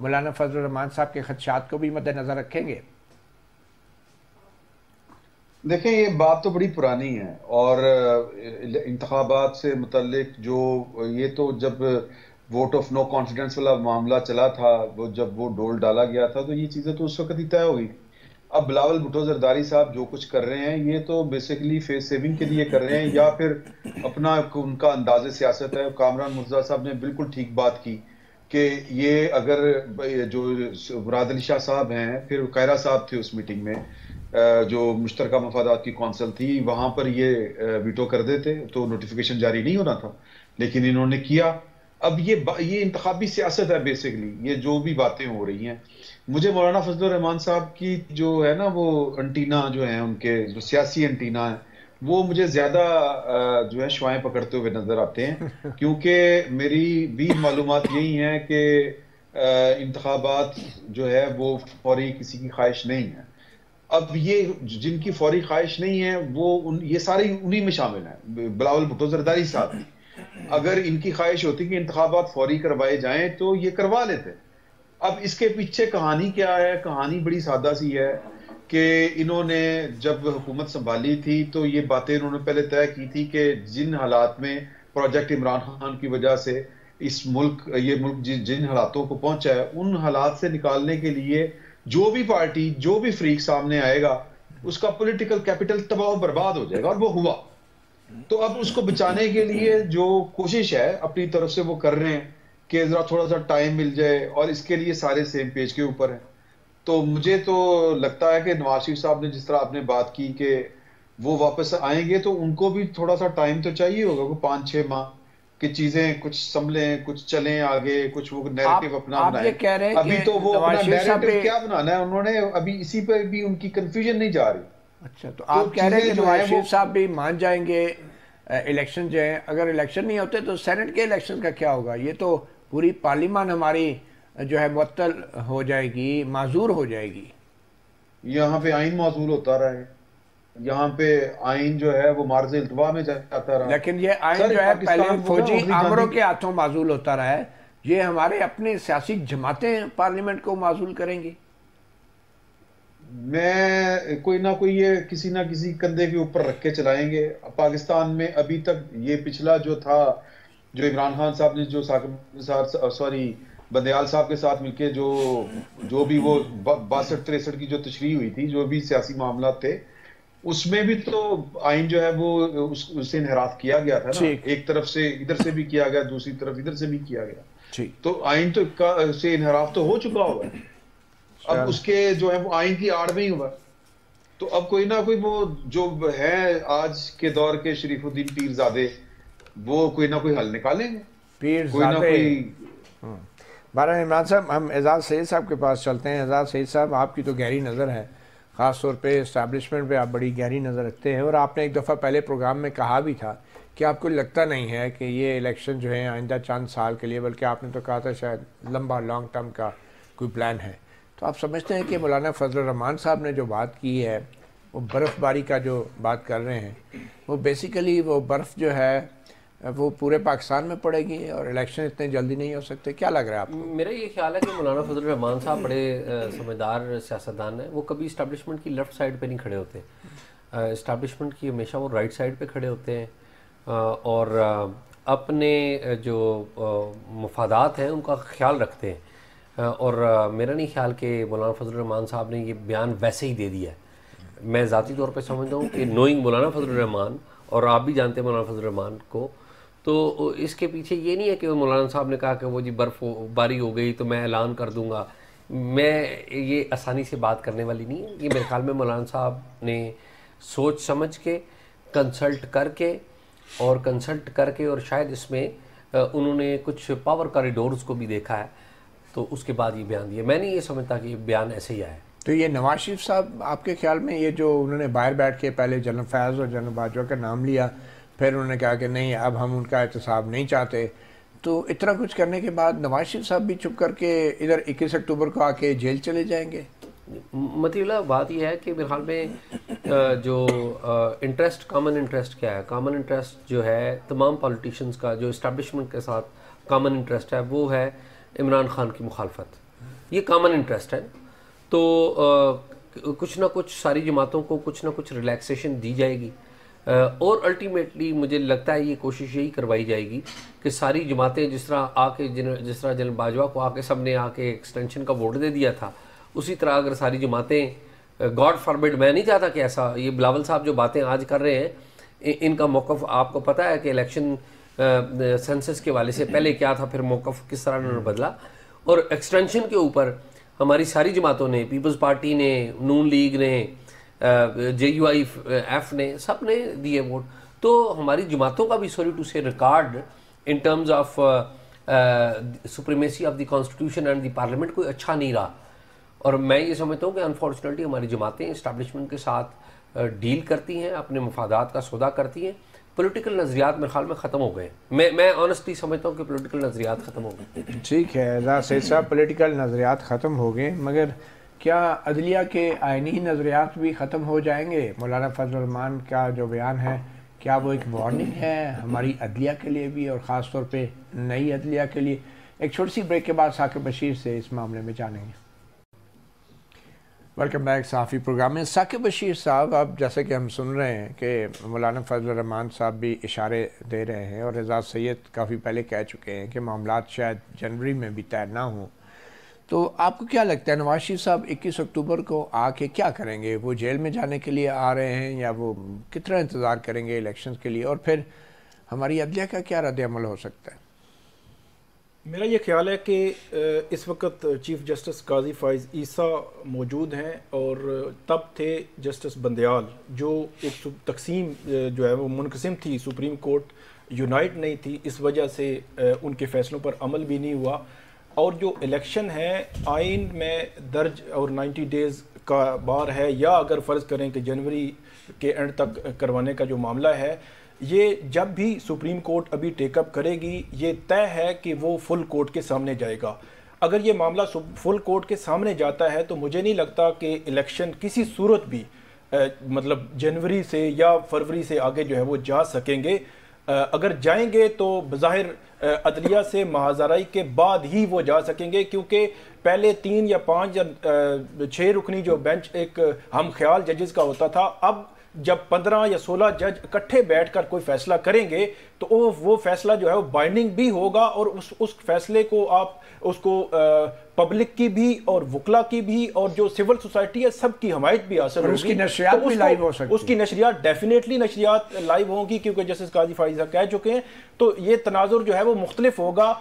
مولانا فضل الرحمان صاحب کے خدشات کو بھی مد نظر رکھیں گے؟ دیکھیں یہ بات تو بڑی پرانی ہے، اور انتخابات سے متعلق جو یہ تو جب ووٹ آف نو کانفیڈنس والا معاملہ چلا تھا، وہ جب وہ ڈول ڈالا گیا تھا، تو یہ چیزیں تو اس وقت ہی طے ہو گئی۔ اب بلاول بھٹو زرداری صاحب جو کچھ کر رہے ہیں یہ تو بیسیکلی فیس سیونگ کے لیے کر رہے ہیں، یا پھر اپنا ان کا انداز سیاست ہے۔ کامران مرزا صاحب نے بالکل ٹھیک بات کی کہ یہ اگر جو مراد علی شاہ صاحب ہیں، پھر قاہرہ صاحب تھے اس میٹنگ میں جو مشترکہ مفادات کی کونسل تھی، وہاں پر یہ ویٹو کر دیتے تو نوٹیفیکیشن جاری نہیں ہونا تھا، لیکن انہوں نے کیا۔ اب یہ انتخابی سیاست ہے بیسیکلی، یہ جو بھی باتیں ہو رہی ہیں۔ مجھے مولانا فضل الرحمان صاحب کی جو ہے نا وہ انٹینا جو ہیں ان کے جو سیاسی انٹینا ہیں، وہ مجھے زیادہ جو ہے شوائیں پکڑتے ہوئے نظر آتے ہیں، کیونکہ میری بھی معلومات یہی ہیں کہ انتخابات جو ہے وہ فوری کسی کی خواہش نہیں ہے۔ اب یہ جن کی فوری خواہش نہیں ہے وہ یہ سارے انہی میں شامل ہیں، بلاول بھٹو زرداری صاحب بھی۔ اگر ان کی خواہش ہوتی کہ انتخابات فوری کروائے جائیں تو یہ کروا لیتے۔ اب اس کے پیچھے کہانی کیا ہے؟ کہانی بڑی سادہ سی ہے کہ انہوں نے جب حکومت سنبھالی تھی تو یہ باتیں انہوں نے پہلے طے کی تھی کہ جن حالات میں پروجیکٹ عمران خان کی وجہ سے یہ ملک جن حالاتوں کو پہنچا ہے، ان حالات سے نکالنے کے لیے جو بھی پارٹی، جو بھی فریق سامنے آئے گا، اس کا پولیٹیکل کیپٹل تباہ و برباد ہو جائے گا، اور وہ ہوا۔ تو اب اس کو بچانے کے لیے جو کوشش ہے اپنی طرف سے وہ کر رہے ہیں کہ ذرا تھوڑا سا ٹائم مل جائے، اور اس کے لیے سارے سیم پیج کے اوپر ہیں۔ تو مجھے تو لگتا ہے کہ نواز شریف صاحب نے جس طرح آپ نے بات کی کہ وہ واپس آئیں گے، تو ان کو بھی تھوڑا سا ٹائم تو چاہیے ہوگا، کوئی 5-6 ماہ کہ چیزیں کچھ سنبھلیں، کچھ چلیں آگے، کچھ وہ نیریٹو اپنا بنائیں۔ ابھی تو وہ اپنا نیریٹو کیا بنانا ہے انہوں نے، ابھی اسی پہ بھی ان کی کنفیوژن نہیں جا رہی۔ اچھا، تو آپ کہہ رہے ہیں کہ نواز شریف صاحب بھی مان جائیں گے الیکشن جو ہیں، اگر الیکشن نہیں ہوتے تو سینٹ کے الیکشن کا کیا ہوگا؟ یہ تو پوری پارلیمان ہماری جو ہے معطل ہو جائے گی، معذور ہو جائے گی۔ یہاں پہ آئین معذور ہوتا رہا ہے، یہاں پہ آئین جو ہے وہ معرض التوا میں جاتا رہا، لیکن یہ آئین جو ہے پہلے فوجی آمروں کے ہاتھوں معزول ہوتا رہا ہے، یہ ہمارے اپنے سیاسی جماعتیں پارلیمنٹ کو معزول کریں گی؟ میں کوئی نہ کوئی یہ کسی نہ کسی کندھے کے اوپر رکھ کے چلائیں گے۔ پاکستان میں ابھی تک یہ پچھلا جو تھا، جو عمران خان صاحب نے جو بندیال صاحب کے ساتھ مل کے جو بھی وہ 62-63 کی جو تشریح ہوئی تھی، جو بھی سیاسی معاملات تھے، اس میں بھی تو آئین جو ہے وہ اس سے انحراف کیا گیا تھا نا، ایک طرف سے ادھر سے بھی کیا گیا، دوسری طرف ادھر سے بھی کیا گیا، تو آئین تو سے انحراف تو ہو چکا ہوا ہے۔ اب اس کے جو ہے وہ آئین کی آڑ میں ہی ہوا، تو اب کوئی نہ کوئی وہ جو ہے آج کے دور کے شریف الدین پیرزادے، وہ کوئی نہ کوئی حل نکالیں گے، کوئی نہ کوئی۔ بہرحال عمران صاحب، ہم اعزاز سعید صاحب کے پاس چلتے ہیں۔ اعزاز سعید صاحب، آپ کی تو گہری نظر ہے، خاص طور پہ اسٹیبلشمنٹ پہ آپ بڑی گہری نظر رکھتے ہیں، اور آپ نے ایک دفعہ پہلے پروگرام میں کہا بھی تھا کہ آپ کو لگتا نہیں ہے کہ یہ الیکشن جو ہے آئندہ چند سال کے لیے، بلکہ آپ نے تو کہا تھا شاید لمبا لانگ ٹرم کا کوئی پلان ہے۔ تو آپ سمجھتے ہیں کہ مولانا فضل الرحمان صاحب نے جو بات کی ہے، وہ برف باری کا جو بات کر رہے ہیں، وہ بیسیکلی وہ برف جو ہے وہ پورے پاکستان میں پڑے گی اور الیکشن اتنے جلدی نہیں ہو سکتے؟ کیا لگ رہا ہے آپ کو؟ میرا یہ خیال ہے کہ مولانا فضل الرحمان صاحب بڑے سمجھدار سیاستدان ہیں، وہ کبھی اسٹیبلشمنٹ کی لیفٹ سائڈ پہ نہیں کھڑے ہوتے، اسٹیبلشمنٹ کی ہمیشہ وہ رائٹ سائڈ پہ کھڑے ہوتے ہیں، اور اپنے جو مفادات ہیں ان کا خیال رکھتے ہیں، اور میرا نہیں خیال کہ مولانا فضل الرحمان صاحب نے یہ بیان ویسے ہی دے دیا ہے۔ میں ذاتی طور پہ سمجھتا ہوں کہ نوئنگ مولانا فضل الرحمان، اور آپ بھی جانتے ہیں مولانا فضل الرحمان کو، تو اس کے پیچھے یہ نہیں ہے کہ مولانا صاحب نے کہا کہ وہ جی برف باری ہو گئی تو میں اعلان کر دوں گا، میں یہ آسانی سے بات کرنے والی نہیں ہے۔ یہ میرے خیال میں مولانا صاحب نے سوچ سمجھ کے کنسلٹ کر کے اور شاید اس میں انہوں نے کچھ پاور کاریڈورز کو بھی دیکھا ہے، تو اس کے بعد یہ بیان دیا۔ میں نہیں یہ سمجھتا کہ یہ بیان ایسے ہی آیا ہے۔ تو یہ نواز شریف صاحب آپ کے خیال میں یہ جو انہوں نے باہر بیٹھ کے پہلے جنرل فیاض اور جنرل باجوہ کا نام لیا، پھر انہوں نے کہا کہ نہیں اب ہم ان کا احتساب نہیں چاہتے، تو اتنا کچھ کرنے کے بعد نواز شریف صاحب بھی چپ کر کے ادھر 21 اکتوبر کو آ کے جیل چلے جائیں گے؟ مطلب اللہ بات یہ ہے کہ میرے خیال میں جو انٹرسٹ، کامن انٹرسٹ کیا ہے؟ کامن انٹرسٹ جو ہے تمام پولیٹیشنز کا، جو اسٹیبلشمنٹ کے ساتھ کامن انٹرسٹ ہے، وہ ہے عمران خان کی مخالفت۔ یہ کامن انٹرسٹ ہے. تو کچھ نہ کچھ ساری جماعتوں کو کچھ نہ کچھ ریلیکسیشن دی جائے گی, اور الٹیمیٹلی مجھے لگتا ہے یہ کوشش یہی کروائی جائے گی کہ ساری جماعتیں جس طرح آ کے جس طرح جنرل باجوہ کو آ کے سب نے آ کے ایکسٹینشن کا ووٹ دے دیا تھا, اسی طرح اگر ساری جماعتیں, گاڈ فاربڈ, میں نہیں چاہتا کہ ایسا, یہ بلاول صاحب جو باتیں آج کر رہے ہیں ان کا موقف آپ کو پتہ ہے کہ الیکشن سینسس کے والے سے پہلے کیا تھا, پھر موقف کس طرح انہوں نے بدلا. اور ایکسٹینشن کے اوپر ہماری ساری جماعتوں نے, پیپلز پارٹی نے, نون لیگ نے, JUIF نے, سب نے دیے ووٹ. تو ہماری جماعتوں کا بھی سوری ٹو سے record in terms of supremacy of the constitution and the parliament کوئی اچھا نہیں رہا. اور میں یہ سمجھتا ہوں کہ انفارچونیٹلی ہماری جماعتیں اسٹیبلشمنٹ کے ساتھ ڈیل کرتی ہیں, اپنے مفادات کا سودا کرتی ہیں. پولیٹیکل نظریات میرے خیال میں ختم ہو گئے. میں آنیسٹلی سمجھتا ہوں کہ پولیٹیکل نظریات ختم ہو گئے. ٹھیک ہے رضا سید صاحب, پولیٹیکل نظریات ختم ہو گئے, مگر کیا عدلیہ کے آئینی نظریات بھی ختم ہو جائیں گے؟ مولانا فضل الرحمان کا جو بیان ہے, کیا وہ ایک وارننگ ہے ہماری عدلیہ کے لیے بھی, اور خاص طور پہ نئی عدلیہ کے لیے؟ ایک چھوٹی سی بریک کے بعد ثاقب بشیر سے اس معاملے میں جانیں گے. ویلکم بیک صحافی پروگرام میں. ثاقب بشیر صاحب, اب جیسے کہ ہم سن رہے ہیں کہ مولانا فضل الرحمان صاحب بھی اشارے دے رہے ہیں, اور رضا سید کافی پہلے کہہ چکے ہیں کہ معاملات شاید جنوری میں بھی طے نہ ہوں. تو آپ کو کیا لگتا ہے نواز شریف صاحب 21 اکتوبر کو آ کے کیا کریں گے؟ وہ جیل میں جانے کے لیے آ رہے ہیں, یا وہ کتنا انتظار کریں گے الیکشنز کے لیے؟ اور پھر ہماری عدلیہ کا کیا رد عمل ہو سکتا ہے؟ میرا یہ خیال ہے کہ اس وقت چیف جسٹس قاضی فائز عیسیٰ موجود ہیں, اور تب تھے جسٹس بندیال, جو ایک تقسیم جو ہے وہ منقسم تھی, سپریم کورٹ یونائٹ نہیں تھی, اس وجہ سے ان کے فیصلوں پر عمل بھی نہیں ہوا. اور جو الیکشن ہے آئین میں درج اور 90 ڈیز کا بار ہے, یا اگر فرض کریں کہ جنوری کے اینڈ تک کروانے کا جو معاملہ ہے, یہ جب بھی سپریم کورٹ ابھی ٹیک اپ کرے گی یہ طے ہے کہ وہ فل کورٹ کے سامنے جائے گا. اگر یہ معاملہ فل کورٹ کے سامنے جاتا ہے تو مجھے نہیں لگتا کہ الیکشن کسی صورت بھی مطلب جنوری سے یا فروری سے آگے جو ہے وہ جا سکیں گے. اگر جائیں گے تو بظاہر عدلیہ سے محاذرائی کے بعد ہی وہ جا سکیں گے, کیونکہ پہلے 3 یا 5 یا 6 رکنی جو بینچ ایک ہم خیال ججز کا ہوتا تھا, اب جب 15 یا 16 جج اکٹھے بیٹھ کر کوئی فیصلہ کریں گے تو وہ فیصلہ جو ہے وہ بائنڈنگ بھی ہوگا, اور اس فیصلے کو آپ اس کو پبلک کی بھی اور وکلا کی بھی اور جو سول سوسائٹی ہے سب کی حمایت بھی حاصل ہوگی. اس کی نشریات بھی لائیو ہو سکتی ہے. اس کی نشریات ڈیفینیٹلی نشریات لائیو ہوں گی, کیونکہ جسٹس قاضی فائز کہہ چکے ہیں. تو یہ تناظر جو ہے وہ مختلف ہوگا.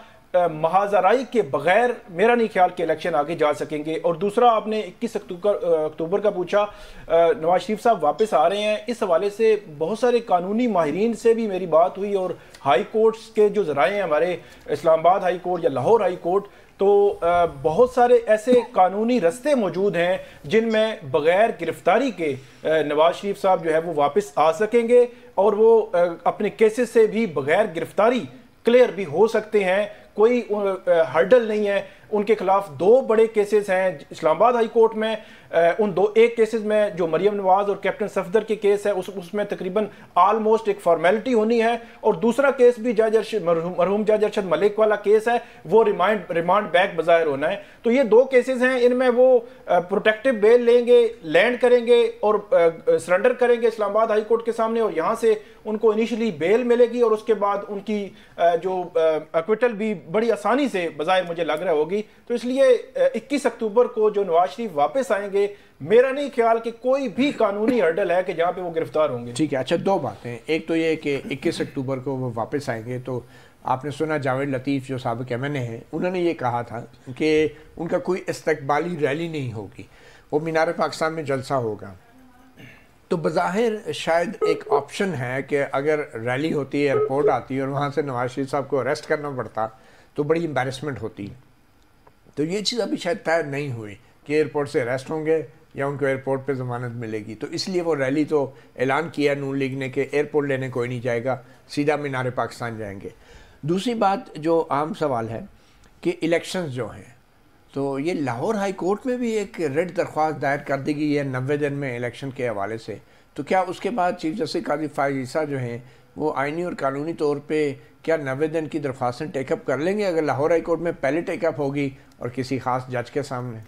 محاذرائی کے بغیر میرا نہیں خیال کہ الیکشن آگے جا سکیں گے. اور دوسرا آپ نے 21 اکتوبر کا پوچھا, نواز شریف صاحب واپس آ رہے ہیں, اس حوالے سے بہت سارے قانونی ماہرین سے بھی میری بات ہوئی, اور ہائی کورٹس کے جو ذرائع ہیں ہمارے اسلام آباد ہائی کورٹ یا لاہور ہائی کورٹ, تو بہت سارے ایسے قانونی رستے موجود ہیں جن میں بغیر گرفتاری کے نواز شریف صاحب جو ہے وہ واپس آ سکیں گے, اور وہ اپنے کیسز سے بھی بغیر گرفتاری کلیئر بھی ہو سکتے ہیں. کوئی ہرڈل نہیں ہے. ان کے خلاف 2 بڑے کیسز ہیں اسلام آباد ہائی کورٹ میں. ایک کیسز میں جو مریم نواز اور کیپٹن صفدر کے کیس ہے اس میں تقریباً آلموسٹ ایک فارمیلٹی ہونی ہے, اور دوسرا کیس بھی مرحوم جج ارشد ملک والا کیس ہے, وہ ریمانڈ بیک بظاہر ہونا ہے. تو یہ 2 کیسز ہیں, ان میں وہ پروٹیکٹیو بیل لیں گے, لینڈ کریں گے اور سرنڈر کریں گے اسلام آباد ہائی کورٹ کے سامنے, اور یہاں سے ان کو انیشلی بیل ملے گی, اور اس کے بعد ان کی جو ایکویٹل بھی بڑی آسانی سے بظاہر مجھے لگ رہا ہوگی. تو اس لیے 21 اکتوبر کو جو نواز شریف واپس آئیں گے, میرا نہیں خیال کہ کوئی بھی قانونی ہرڈل ہے کہ جہاں پہ وہ گرفتار ہوں گے. ٹھیک ہے. اچھا 2 باتیں. ایک تو یہ کہ 21 اکتوبر کو وہ واپس آئیں گے, تو آپ نے سنا جاوید لطیف جو سابق MNA ہیں, انہوں نے یہ کہا تھا کہ ان کا کوئی استقبالی ریلی نہیں ہوگی, وہ مینار پاکستان میں جلسہ ہوگا. تو بظاہر شاید ایک آپشن ہے کہ اگر ریلی ہوتی ہے, ایئرپورٹ آتی ہے اور وہاں سے نواز شریف صاحب کو اریسٹ کرنا پڑتا تو بڑی امبیرسمنٹ ہوتی. تو یہ چیز ابھی شاید طے نہیں ہوئی کہ ایئرپورٹ سے اریسٹ ہوں گے یا ان کو ایئرپورٹ پہ ضمانت ملے گی. تو اس لیے وہ ریلی تو اعلان کیا نون لیگ نے کہ ایئرپورٹ لینے کوئی نہیں جائے گا, سیدھا مینار پاکستان جائیں گے. دوسری بات جو عام سوال ہے کہ الیکشنز جو ہیں, تو یہ لاہور ہائی کورٹ میں بھی ایک ریٹ درخواست دائر کر دی گئی ہے 90 دن میں الیکشن کے حوالے سے. تو کیا اس کے بعد چیف جسٹس قاضی فائز عیسیٰ جو ہیں وہ آئینی اور قانونی طور پہ کیا 90 دن کی درخواستیں ٹیک اپ کر لیں گے اگر لاہور ہائی کورٹ میں پہلے ٹیک اپ ہوگی اور کسی خاص جج کے سامنے؟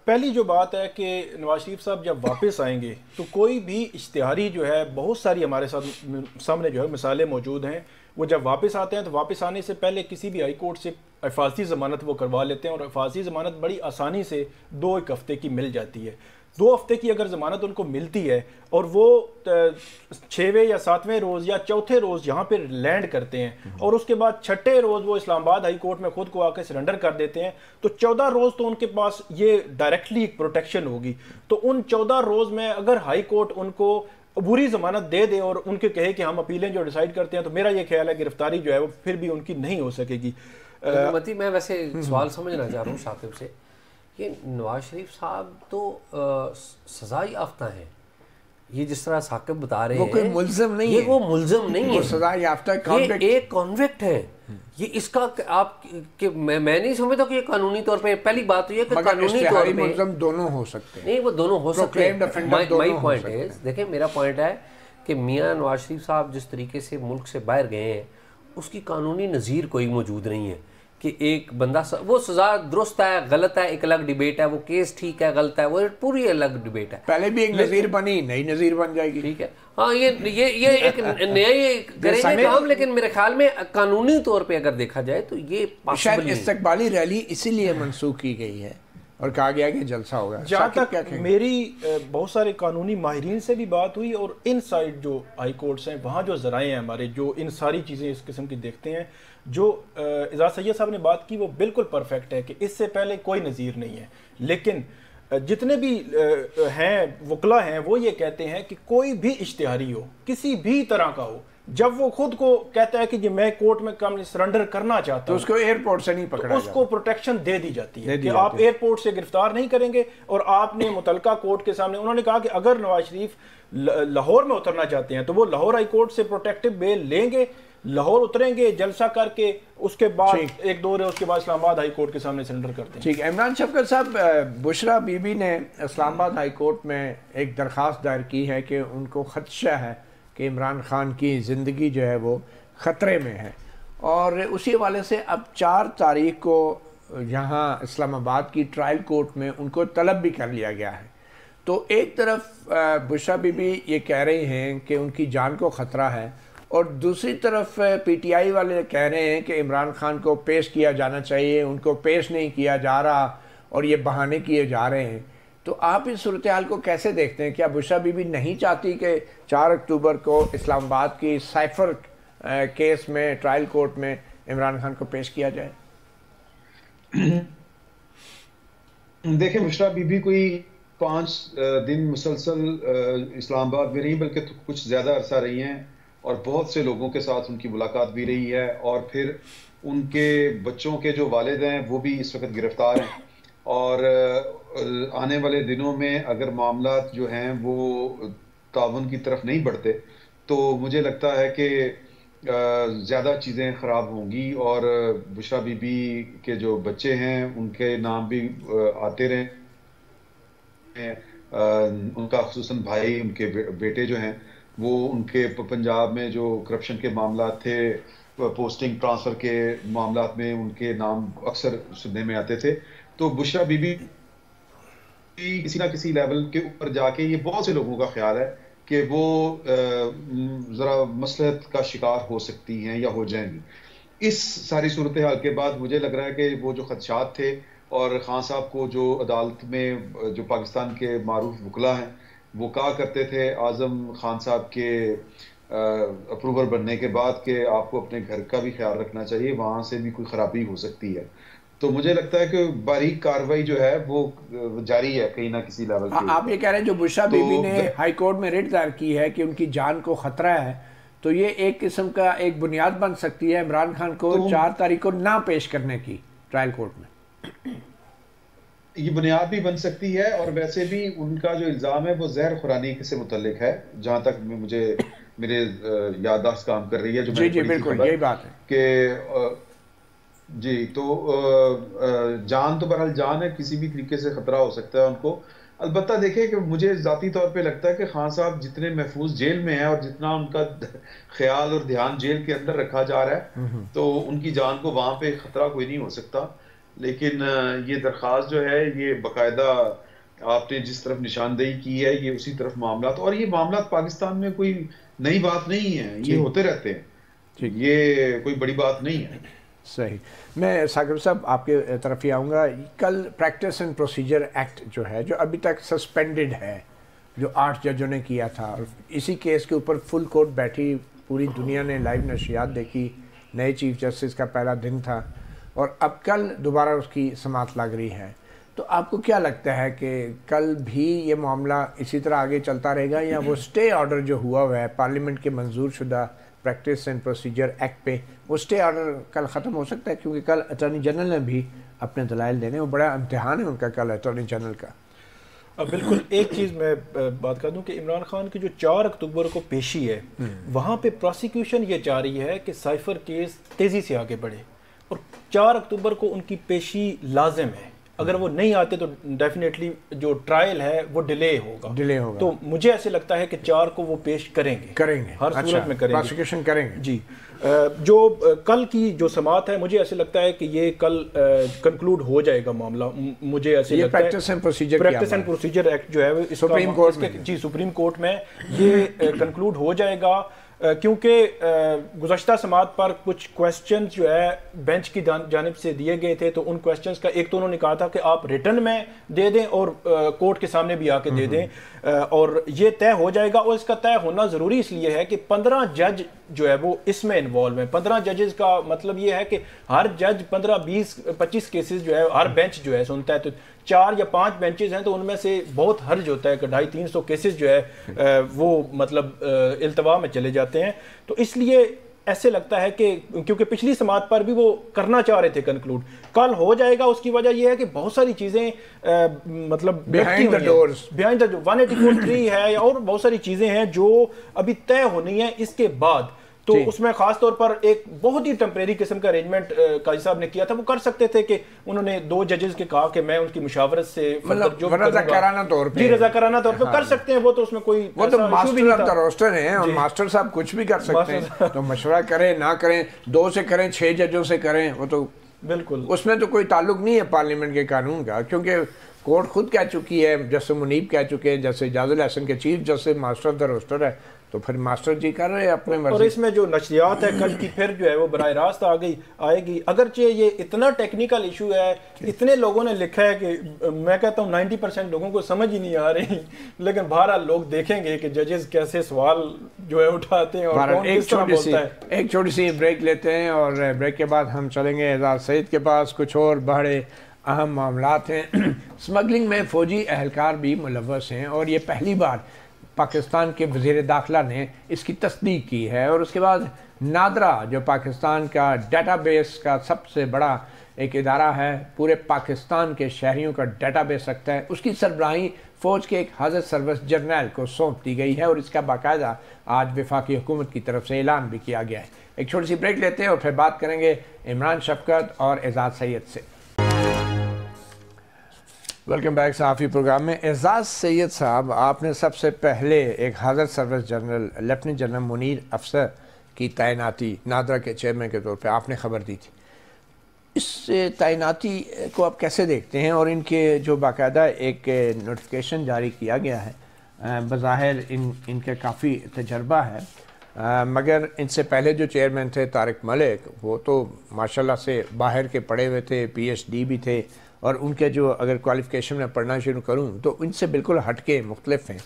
پہلی جو بات ہے کہ نواز شریف صاحب جب واپس آئیں گے تو کوئی بھی اشتہاری جو ہے، بہت ساری ہمارے سامنے جو ہے مثالیں موجود ہیں، وہ جب واپس آتے ہیں تو واپس آنے سے پہلے کسی بھی ہائی کورٹ سے حفاظتی ضمانت وہ کروا لیتے ہیں، اور حفاظتی ضمانت بڑی آسانی سے 2-1 ہفتے کی مل جاتی ہے۔ 2 ہفتے کی اگر ضمانت ان کو ملتی ہے اور وہ 6ویں یا 7ویں روز یا چوتھے روز یہاں پہ لینڈ کرتے ہیں اور اس کے بعد 6ٹھے روز وہ اسلام آباد ہائی کورٹ میں خود کو آ کے سرنڈر کر دیتے ہیں، تو 14 روز تو ان کے پاس یہ ڈائریکٹلی ایک پروٹیکشن ہوگی۔ تو ان 14 روز میں اگر ہائی کورٹ ان کو عبوری ضمانت دے دے اور ان کے کہے کہ ہم اپیلیں جو ڈیسائیڈ کرتے ہیں، تو میرا یہ خیال ہے گرفتاری جو ہے وہ پھر بھی ان کی نہیں ہو سکے گی۔ متی، میں ویسے سوال سمجھنا چاہ رہا ہوں ثاقب سے کہ نواز شریف صاحب تو سزا یافتہ ہیں، یہ جس طرح ثاقب بتا رہے ہیں، وہ کوئی ملزم نہیں ہے، وہ ملزم نہیں ہے، سزا یافتہ ایک کانوکٹ ہے۔ یہ اس کا آپ کہ میں نہیں سمجھتا کہ یہ قانونی طور پہ، پہلی بات یہ کہ قانونی طور پہ ملزم دونوں ہو سکتے ہیں، نہیں وہ دونوں ہو سکتے ہیں۔ مائی پوائنٹ ہے، دیکھیں میرا پوائنٹ ہے کہ میاں نواز شریف صاحب جس طریقے سے ملک سے باہر گئے ہیں اس کی قانونی نظیر کوئی موجود نہیں ہے کہ ایک بندہ وہ سزا درست ہے غلط ہے، ایک الگ ڈیبیٹ ہے، وہ کیس ٹھیک ہے غلط ہے، وہ پوری الگ ڈیبیٹ ہے۔ پہلے بھی ایک نظیر بنی، نئی نظیر بن جائے گی، ٹھیک ہے، ہاں یہ ایک نیا کریں گے کام، لیکن میرے خیال میں قانونی طور پہ اگر دیکھا جائے تو یہ شاید استقبالی ریلی اسی لیے منسوخ کی گئی ہے اور کہا گیا کہ جلسہ ہوگا۔ جہاں تک میری بہت سارے قانونی ماہرین سے بھی بات ہوئی اور ان سائڈ جو ہائی کورٹس ہیں وہاں جو ذرائع ہیں ہمارے جو ان ساری چیزیں اس قسم کی دیکھتے ہیں، جو اعجاز سید صاحب نے بات کی وہ بالکل پرفیکٹ ہے کہ اس سے پہلے کوئی نظیر نہیں ہے، لیکن جتنے بھی ہیں وکلا ہیں وہ یہ کہتے ہیں کہ کوئی بھی اشتہاری ہو کسی بھی طرح کا ہو، جب وہ خود کو کہتا ہے کہ جی میں کورٹ میں کم سرنڈر کرنا چاہتا ہوں تو اس کو ایئرپورٹ سے نہیں پکڑا اس کو پروٹیکشن دے دی جاتی ہے کہ آپ ایئرپورٹ سے گرفتار نہیں کریں گے، اور آپ نے متعلقہ کورٹ کے سامنے انہوں نے کہا کہ اگر نواز شریف لاہور میں اترنا چاہتے ہیں تو وہ لاہور ہائی کورٹ سے پروٹیکٹیو بیل لیں گے، لاہور اتریں گے، جلسہ کر کے اس کے بعد 1-2 روز کے بعد اسلام آباد ہائی کورٹ کے سامنے سرنڈر کرتے ہیں۔ ٹھیک ہے، عمران شفقت صاحب، بشرا بی بی نے اسلام آباد ہائی کورٹ میں ایک درخواست دائر کی ہے کہ ان کو خدشہ ہے کہ عمران خان کی زندگی جو ہے وہ خطرے میں ہے، اور اسی حوالے سے اب 4 تاریخ کو یہاں اسلام آباد کی ٹرائل کورٹ میں ان کو طلب بھی کر لیا گیا ہے۔ تو ایک طرف بشرا بی بی یہ کہہ رہی ہیں کہ ان کی جان کو خطرہ ہے، اور دوسری طرف پی ٹی آئی والے کہہ رہے ہیں کہ عمران خان کو پیش کیا جانا چاہیے، ان کو پیش نہیں کیا جا رہا اور یہ بہانے کیے جا رہے ہیں۔ تو آپ اس صورتحال کو کیسے دیکھتے ہیں؟ کیا بشرا بی بی نہیں چاہتی کہ 4 اکتوبر کو اسلام آباد کی سائفر کیس میں ٹرائل کورٹ میں عمران خان کو پیش کیا جائے؟ دیکھیں، بشرا بی بی کوئی 5 دن مسلسل اسلام آباد میں رہی، بلکہ کچھ زیادہ عرصہ رہی ہیں، اور بہت سے لوگوں کے ساتھ ان کی ملاقات بھی رہی ہے، اور پھر ان کے بچوں کے جو والد ہیں وہ بھی اس وقت گرفتار ہیں، اور آنے والے دنوں میں اگر معاملات جو ہیں وہ تعاون کی طرف نہیں بڑھتے تو مجھے لگتا ہے کہ زیادہ چیزیں خراب ہوں گی، اور بشرا بی بی کے جو بچے ہیں ان کے نام بھی آتے رہے ہیں، ان کا خصوصاً بھائی، ان کے بیٹے جو ہیں وہ ان کے پنجاب میں جو کرپشن کے معاملات تھے، پوسٹنگ ٹرانسفر کے معاملات میں ان کے نام اکثر سننے میں آتے تھے۔ تو بشرا بی بی کسی نہ کسی لیول کے اوپر جا کے، یہ بہت سے لوگوں کا خیال ہے کہ وہ ذرا مصلحت کا شکار ہو سکتی ہیں یا ہو جائیں گی۔ اس ساری صورتحال کے بعد مجھے لگ رہا ہے کہ وہ جو خدشات تھے، اور خان صاحب کو جو عدالت میں جو پاکستان کے معروف وکلا ہیں وہ کہا کرتے تھے اعظم خان صاحب کے اپروور بننے کے بعد کہ آپ کو اپنے گھر کا بھی خیال رکھنا چاہیے، وہاں سے بھی کوئی خرابی ہو سکتی ہے۔ تو مجھے لگتا ہے کہ باریک کاروائی جو ہے وہ جاری ہے کہیں نہ کسی لیول پہ۔ آپ یہ کہہ رہے ہیں جو بشرا بی بی نے ہائی کورٹ میں ریٹ دائر کی ہے کہ ان کی جان کو خطرہ ہے، تو یہ ایک قسم کا ایک بنیاد بن سکتی ہے عمران خان کو 4 تاریخ کو نہ پیش کرنے کی ٹرائل کورٹ میں؟ یہ بنیاد بھی بن سکتی ہے، اور ویسے بھی ان کا جو الزام ہے وہ زہر خورانی سے متعلق ہے، جہاں تک مجھے میرے یادداشت کام کر رہی ہے، جو جی بالکل یہی بات ہے کہ جی تو جان تو بہرحال جان ہے، کسی بھی طریقے سے خطرہ ہو سکتا ہے ان کو. البتہ دیکھیں کہ مجھے ذاتی طور پہ لگتا ہے کہ خان صاحب جتنے محفوظ جیل میں ہیں اور جتنا ان کا خیال اور دھیان جیل کے اندر رکھا جا رہا ہے تو ان کی جان کو وہاں پہ خطرہ کوئی نہیں ہو سکتا. لیکن یہ درخواست جو ہے یہ باقاعدہ آپ نے جس طرف نشاندہی کی ہے یہ اسی طرف معاملات، اور یہ معاملات پاکستان میں کوئی نئی بات نہیں ہے، یہ ہوتے رہتے ہیں، یہ کوئی بڑی بات نہیں ہے. صحیح. میں ثاقب صاحب آپ کے طرف ہی آؤں گا. کل پریکٹس اینڈ پروسیجر ایکٹ جو ہے جو ابھی تک سسپینڈڈ ہے، جو 8 ججوں نے کیا تھا، اور اسی کیس کے اوپر فل کورٹ بیٹھی، پوری دنیا نے لائیو نشریات دیکھی، نئے چیف جسٹس کا پہلا دن تھا اور اب کل دوبارہ اس کی سماعت لگ رہی ہے. تو آپ کو کیا لگتا ہے کہ کل بھی یہ معاملہ اسی طرح آگے چلتا رہے گا، یا وہ سٹے آرڈر جو ہوا ہے پارلیمنٹ کے منظور شدہ پریکٹس اینڈ پروسیجر ایکٹ پہ، وہ سٹے آرڈر کل ختم ہو سکتا ہے؟ کیونکہ کل اٹارنی جنرل نے بھی اپنے دلائل دینے، وہ بڑا امتحان ہے ان کا کل اٹارنی جنرل کا. بالکل. ایک چیز میں بات کر دوں کہ عمران خان کی جو 4 اکتوبر کو پیشی ہے وہاں پہ پروسیکیوشن یہ چاہ رہی ہے کہ سائفر کیس تیزی سے آگے بڑھے، اور 4 اکتوبر کو ان کی پیشی لازم ہے. اگر وہ نہیں آتے تو ڈیفینیٹلی جو ٹرائل ہے وہ ڈیلے ہوگا. تو مجھے ایسے لگتا ہے کہ 4 کو وہ پیش کریں گے ہر صورت میں کریں گے، پروسیکیوشن کریں گے. جی جو کل کی جو سماعت ہے مجھے ایسے لگتا ہے کہ یہ کل کنکلوڈ ہو جائے گا معاملہ. مجھے ایسے لگتا ہے پریکٹس اینڈ پروسیجر ایکٹ جو ہے سپریم کورٹ میں، جی سپریم کورٹ میں یہ کنکلوڈ ہو جائے گا، کیونکہ گزشتہ سماعت پر کچھ کویسچنز جو ہے بینچ کی جانب سے دیے گئے تھے، تو ان کویسچنز کا ایک تو انہوں نے کہا تھا کہ آپ ریٹن میں دے دیں اور کورٹ کے سامنے بھی آ کے دے دیں، اور یہ طے ہو جائے گا. اور اس کا طے ہونا ضروری اس لیے ہے کہ 15 جج جو ہے وہ اس میں انوالو ہیں. 15 ججز کا مطلب یہ ہے کہ ہر جج 15 20 25 کیسز جو ہے ہر بینچ جو ہے سنتا ہے، تو 4 یا 5 بینچز ہیں تو ان میں سے بہت حرج ہوتا ہے کہ 250-300 کیسز جو ہے وہ مطلب التوا میں چلے جاتے ہیں. تو اس لیے ایسے لگتا ہے کہ کیونکہ پچھلی سماعت پر بھی وہ کرنا چاہ رہے تھے کنکلوڈ، کل ہو جائے گا. اس کی وجہ یہ ہے کہ بہت ساری چیزیں مطلب بیہائنڈ دا ڈورز، 184(3) ہے اور بہت ساری چیزیں ہیں جو ابھی طے ہونی ہیں اس کے بعد. تو اس میں خاص طور پر ایک بہت ہی ٹیمپریری قسم کا ارینجمنٹ قاضی صاحب نے کیا تھا. وہ کر سکتے تھے کہ انہوں نے 2 ججز کے کہا کہ میں ان کی مشاورت سے رضاکارانہ طور پہ رضاکارانہ طور پہ کر سکتے ہیں. وہ تو اس میں کوئی وہ تو ماسٹر آف دا روسٹر ہیں اور ماسٹر صاحب کچھ بھی کر سکتے ہیں. تو مشورہ کریں نہ کریں، 2 سے کریں 6 ججوں سے کریں، وہ تو بالکل اس میں تو کوئی تعلق نہیں ہے پارلیمنٹ کے قانون کا، کیونکہ کورٹ خود کہہ چکی ہے، جیسے منیب کہہ چکے ہیں، جیسے اجاز الحسن کے chief justice master of the roster ہے، تو پھر ماسٹر جی کر رہے ہیں اپنے مرضی. اور اس میں جو نشریات ہے کل کی پھر جو ہے وہ براہ راست آئے گی. اگرچہ یہ اتنا ٹیکنیکل ایشو ہے، اتنے لوگوں نے لکھا ہے کہ میں کہتا ہوں 90% لوگوں کو سمجھ ہی نہیں آ رہی، لیکن بہرحال لوگ دیکھیں گے کہ ججز کیسے سوال جو ہے اٹھاتے ہیں اور کون کس طرح بولتا ہے. ایک چھوٹی سی بریک لیتے ہیں اور بریک کے بعد ہم چلیں گے اعزاز سعید کے پاس. کچھ اور بڑے اہم معاملات ہیں. سمگلنگ میں فوجی اہلکار بھی ملوث ہیں اور یہ پہلی بار پاکستان کے وزیر داخلہ نے اس کی تصدیق کی ہے. اور اس کے بعد نادرا جو پاکستان کا ڈیٹا بیس کا سب سے بڑا ایک ادارہ ہے، پورے پاکستان کے شہریوں کا ڈیٹا بیس رکھتا ہے، اس کی سربراہی فوج کے ایک حاضر سروس جرنیل کو سونپ دی گئی ہے اور اس کا باقاعدہ آج وفاقی حکومت کی طرف سے اعلان بھی کیا گیا ہے. ایک چھوٹی سی بریک لیتے ہیں اور پھر بات کریں گے عمران شفقت اور اعزاز سید سے. ویلکم بیک صحافی پروگرام میں. اعزاز سید صاحب، آپ نے سب سے پہلے ایک حاضر service general lieutenant general Munir افسر کی تعیناتی نادرا کے چیئرمین کے طور پہ آپ نے خبر دی تھی. اس تعیناتی کو آپ کیسے دیکھتے ہیں؟ اور ان کے جو باقاعدہ ایک نوٹیفیکیشن جاری کیا گیا ہے، بظاہر ان کا کافی تجربہ ہے، مگر ان سے پہلے جو چیئرمین تھے طارق ملک، وہ تو ماشاءاللہ سے باہر کے پڑھے ہوئے تھے، PhD بھی تھے، اور ان کے جو اگر کوالیفیکیشن میں پڑھنا شروع کروں تو ان سے بالکل ہٹ کے مختلف ہیں.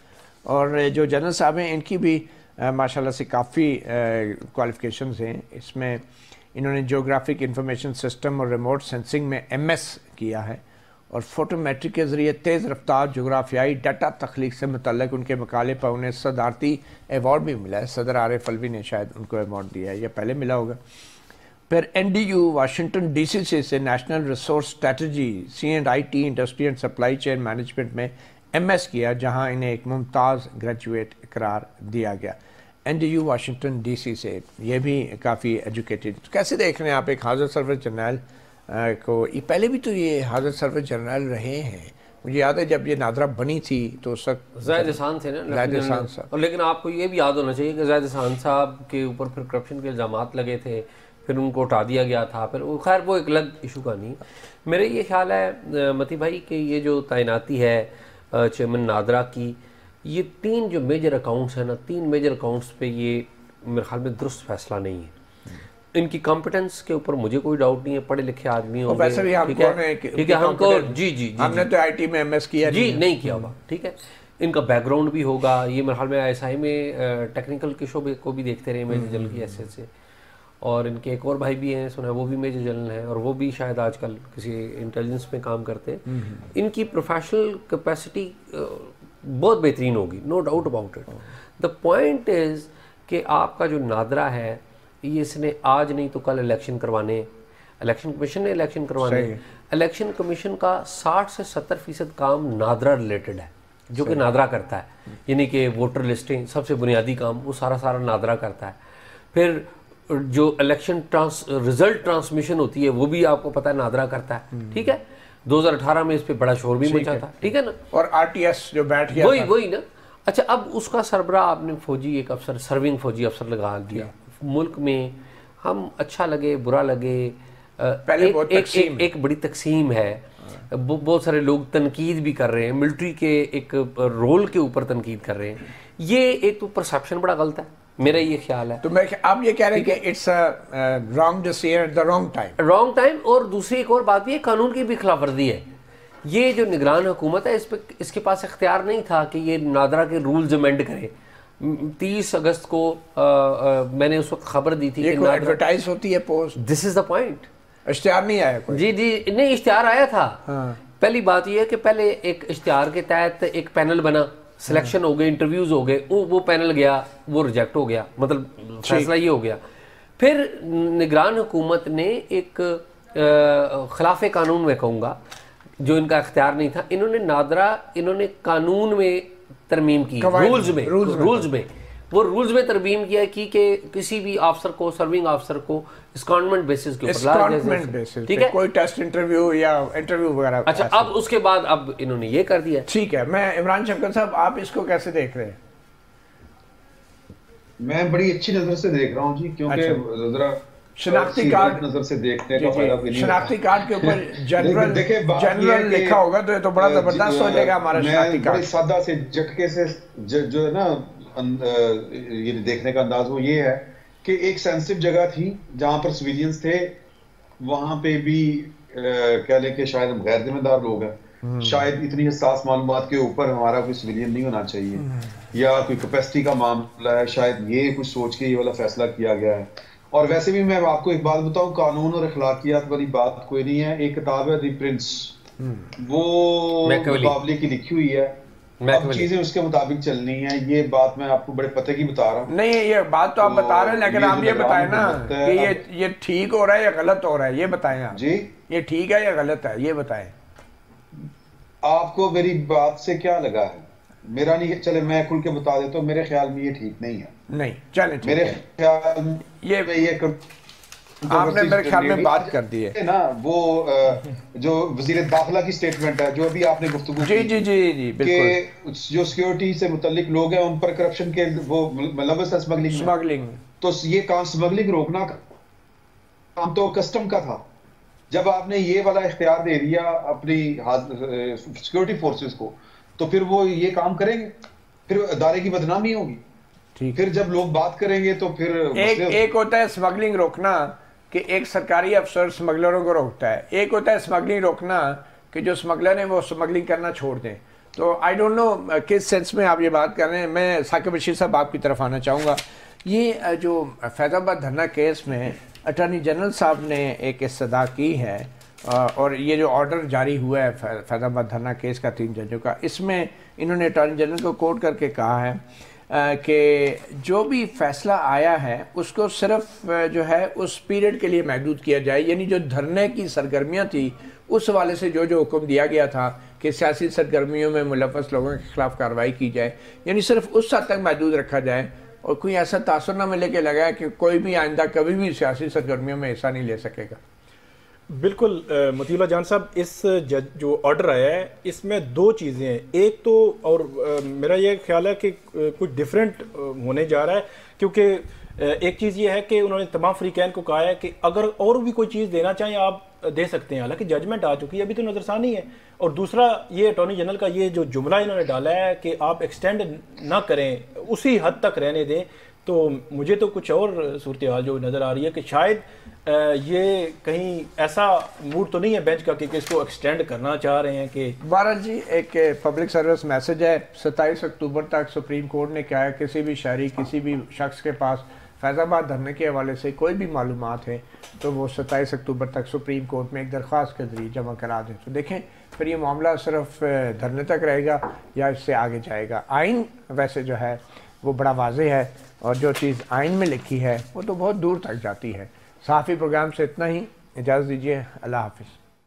اور جو جنرل صاحب ہیں ان کی بھی ماشاءاللہ سے کافی کوالیفیکیشنز ہیں. اس میں انہوں نے جیوگرافک انفارمیشن سسٹم اور ریموٹ سینسنگ میں MS کیا ہے، اور فوٹو میٹرک کے ذریعے تیز رفتار جغرافیائی ڈیٹا تخلیق سے متعلق ان کے مقالے پر انہیں صدارتی ایوارڈ بھی ملا ہے. صدر عارف الوی نے شاید ان کو ایوارڈ دیا ہے، یا پہلے ملا ہوگا. پھر NDU واشنگٹن DC سے national resource strategy C&IT industry and supply chain management میں MS کیا، جہاں انہیں ایک ممتاز گریجویٹ قرار دیا گیا. NDU واشنگٹن DC سے، یہ بھی کافی ایجوکیٹڈ. کیسے دیکھ رہے ہیں آپ ایک حاضر سرور جنرل کو؟ پہلے بھی تو یہ حاضر سرور جنرل رہے ہیں. مجھے یاد ہے جب یہ نادرا بنی تھی تو اس وقت زاہد احسان تھے نا، زاہد احسان صاحب. اور لیکن آپ کو یہ بھی یاد ہونا چاہیے کہ زاہد احسان صاحب کے اوپر پھر کرپشن کے الزامات لگے تھے، پھر ان کو ہٹا دیا گیا تھا، پھر خیر وہ ایک الگ ایشو کا نہیں. میرے یہ خیال ہے متی بھائی کہ یہ جو تعیناتی ہے چیئرمین نادرا کی، یہ 3 جو میجر اکاؤنٹس ہیں نا، 3 میجر اکاؤنٹس پہ یہ میرے خیال میں درست فیصلہ نہیں ہے. ان کی کمپٹنس کے اوپر مجھے کوئی ڈاؤٹ نہیں ہے، پڑھے لکھے آدمی ہوں گے، ویسے بھی ہم کو ہم نے تو IT میں MS کیا نہیں کیا ہوا، ٹھیک ہے. ان کا بیک گراؤنڈ بھی ہوگا، یہ میرے خیال میں ISI میں ٹیکنیکل کے شعبے کو بھی دیکھتے رہے میجر جنرل کی حیثیت سے. اور ان کے ایک اور بھائی بھی ہیں سنا ہے، وہ بھی میجر جنرل ہیں اور وہ بھی شاید آج کل کسی انٹیلیجنس میں کام کرتے ہیں. ان کی پروفیشنل کیپیسٹی بہت بہترین ہوگی، no doubt about it. The point is کہ آپ کا جو نادرا ہے یہ اس نے آج نہیں تو کل الیکشن کروانے، الیکشن کمیشن نے الیکشن کروانے. الیکشن کمیشن کا 60 سے 70% کام نادرا ریلیٹڈ ہے، جو کہ نادرا کرتا ہے. یعنی کہ ووٹر لسٹیں سب سے بنیادی کام وہ سارا نادرا کرتا ہے. پھر جو الیکشن رزلٹ ٹرانسمیشن ہوتی ہے وہ بھی آپ کو پتہ ہے نادرا کرتا ہے. ٹھیک ہے، 2018 میں اس پہ بڑا شور بھی مچا تھا، ٹھیک ہے نا. اور RTS جو بیٹھ گیا وہی نا. اچھا، اب اس کا سربراہ آپ نے فوجی ایک افسر، سرونگ فوجی افسر لگا دیا. ملک میں ہم اچھا لگے برا لگے ایک بڑی تقسیم ہے. بہت سارے لوگ تنقید بھی کر رہے ہیں، ملٹری کے ایک رول کے اوپر تنقید کر رہے ہیں. یہ ایک تو پرسیپشن بڑا غلط ہے، میرا یہ خیال ہے. تو آپ یہ کہہ رہے ہیں کہ it's wrong decision at the wrong time. اور دوسری ایک اور بات بھی ہے، قانون کی بھی خلاف ورزی ہے. یہ جو نگران حکومت ہے اس کے پاس اختیار نہیں تھا کہ یہ نادرا کے رولز امینڈ کرے. 30 اگست کو میں نے اس وقت خبر دی تھی کہ ایڈورٹائز ہوتی ہے post. This is the point. اشتہار نہیں آیا کوئی؟ جی نہیں، اشتہار آیا تھا. پہلی بات یہ ہے کہ پہلے ایک اشتہار کے تحت ایک پینل بنا، سلیکشن ہو گئے، انٹرویوز ہو گئے، وہ پینل گیا، وہ ریجیکٹ ہو گیا، مطلب فیصلہ یہ ہو گیا. پھر نگران حکومت نے ایک خلاف قانون میں کہوں گا، جو ان کا اختیار نہیں تھا، انہوں نے قانون میں ترمیم کی، رولز میں وہ رولز میں ترمیم کیا کی کہ کسی بھی افسر کو، سرونگ افسر کو اسکانٹمنٹ بیسس کے اوپر لایا جائے. ٹھیک ہے، کوئی ٹیسٹ انٹرویو یا انٹرویو وغیرہ. اچھا، اب اس کے بعد اب انہوں نے یہ کر دیا. ٹھیک ہے. میں عمران شفقت صاحب، آپ اس کو کیسے دیکھ رہے ہیں؟ میں بڑی اچھی نظر سے دیکھ رہا ہوں جی، کیونکہ ذرا شناختی کارڈ نظر سے دیکھنے کا فائدہ بھی نہیں. شناختی کارڈ کے اوپر جنرل لکھا ہوگا تو یہ تو بڑا زبردست ہو جائے گا ہمارا شناختی کارڈ. بڑی سادہ سے جھٹکے سے جو ہے نا یہ دیکھنے کا انداز وہ یہ ہے کہ ایک سینسٹیو جگہ تھی جہاں پر سویلینز تھے، وہاں پہ بھی کہہ لیں کہ شاید ہم غیر ذمہ دار لوگ ہیں، شاید اتنی حساس معلومات کے اوپر ہمارا کوئی سویلین نہیں ہونا چاہیے، یا کوئی کیپیسٹی کا معاملہ ہے، شاید یہ کچھ سوچ کے یہ والا فیصلہ کیا گیا ہے. اور ویسے بھی میں آپ کو ایک بات بتاؤں، قانون اور اخلاقیات والی بات کوئی نہیں ہے. ایک کتاب ہے دی پرنس، وہ مقابلے کی لکھی ہوئی ہے، اب چیزیں اس کے مطابق چلنی ہیں. یہ بات میں آپ کو بڑے پتے کی بتا رہا ہوں. نہیں، یہ بات تو آپ بتا رہے ہیں، لیکن آپ یہ بتائیں نا کہ یہ ٹھیک ہو رہا ہے یا غلط ہو رہا ہے، یہ بتائیں آپ. جی، یہ ٹھیک ہے یا غلط ہے، یہ بتائیں. آپ کو میری بات سے کیا لگا ہے؟ میرا نہیں، چلے میں کھل کے بتا دیتا ہوں، میرے خیال میں یہ ٹھیک نہیں ہے. نہیں، چلیں میرے خیال میں یہ آپ نے میرے خیال میں بات کر دی ہے نا، وہ جو وزیر داخلہ کی سٹیٹمنٹ ہے جو ابھی آپ نے گفتگو کی جی کہ جو سیکیورٹی سے متعلق لوگ ہیں ان پر کرپشن کے وہ ملوث ہے اسمگلنگ، تو یہ کام اسمگلنگ روکنا کام تو کسٹم کا تھا. جب آپ نے یہ والا اختیار دے دیا اپنی سیکیورٹی فورسز کو، تو پھر وہ یہ کام کریں گے، پھر ادارے کی بدنامی ہوگی. پھر جب لوگ بات کریں گے تو پھر ایک ہوتا ہے اسمگلنگ روکنا کہ ایک سرکاری افسر اسمگلروں کو روکتا ہے، ایک ہوتا ہے اسمگلنگ روکنا کہ جو اسمگلر ہیں وہ اسمگلنگ کرنا چھوڑ دیں. تو آئی ڈونٹ نو کس سینس میں آپ یہ بات کر رہے ہیں. میں ثاقب رشید صاحب آپ کی طرف آنا چاہوں گا. یہ جو فیض آباد دھرنا کیس میں اٹارنی جنرل صاحب نے ایک استدعا کی ہے، اور یہ جو آرڈر جاری ہوا ہے فیض آباد دھرنا کیس کا 3 ججوں کا، اس میں انہوں نے اٹارنی جنرل کو کوٹ کر کے کہا ہے کہ جو بھی فیصلہ آیا ہے اس کو صرف جو ہے اس پیریڈ کے لیے محدود کیا جائے. یعنی جو دھرنے کی سرگرمیاں تھی اس حوالے سے جو حکم دیا گیا تھا کہ سیاسی سرگرمیوں میں ملوث لوگوں کے خلاف کارروائی کی جائے، یعنی صرف اس حد تک محدود رکھا جائے. اور کوئی ایسا تاثر نہ ملے کہ لگا ہے کہ کوئی بھی آئندہ کبھی بھی سیاسی سرگرمیوں میں حصہ نہیں لے سکے گا؟ بالکل مطیع اللہ جان صاحب، اس جو آرڈر آیا ہے اس میں دو چیزیں ہیں. ایک تو، اور میرا یہ خیال ہے کہ کچھ ڈیفرنٹ ہونے جا رہا ہے، کیونکہ ایک چیز یہ ہے کہ انہوں نے تمام فریقین کو کہا ہے کہ اگر اور بھی کوئی چیز دینا چاہیں آپ دے سکتے ہیں، حالانکہ ججمنٹ آ چکی ہے، ابھی تو نظر ثانی ہے. اور دوسرا یہ اٹارنی جنرل کا یہ جو جملہ انہوں نے ڈالا ہے کہ آپ ایکسٹینڈ نہ کریں، اسی حد تک رہنے دیں، تو مجھے تو کچھ اور صورتحال جو نظر آ رہی ہے کہ شاید یہ کہیں ایسا موڈ تو نہیں ہے بینچ کا کہ اس کو ایکسٹینڈ کرنا چاہ رہے ہیں. کہ بہرحال جی ایک پبلک سروس میسج ہے، 27 اکتوبر تک سپریم کورٹ نے کہا ہے کسی بھی شہری، کسی بھی شخص کے پاس فیض آباد دھرنے کے حوالے سے کوئی بھی معلومات ہیں تو وہ 27 اکتوبر تک سپریم کورٹ میں ایک درخواست کے ذریعے جمع کرا دیں. تو دیکھیں پھر یہ معاملہ صرف دھرنے تک رہے گا یا اس سے آگے جائے گا. آئین ویسے جو ہے وہ بڑا واضح ہے، اور جو چیز آئین میں لکھی ہے وہ تو بہت دور تک جاتی ہے. صحافی پروگرام سے اتنا ہی، اجازت دیجیے، اللہ حافظ.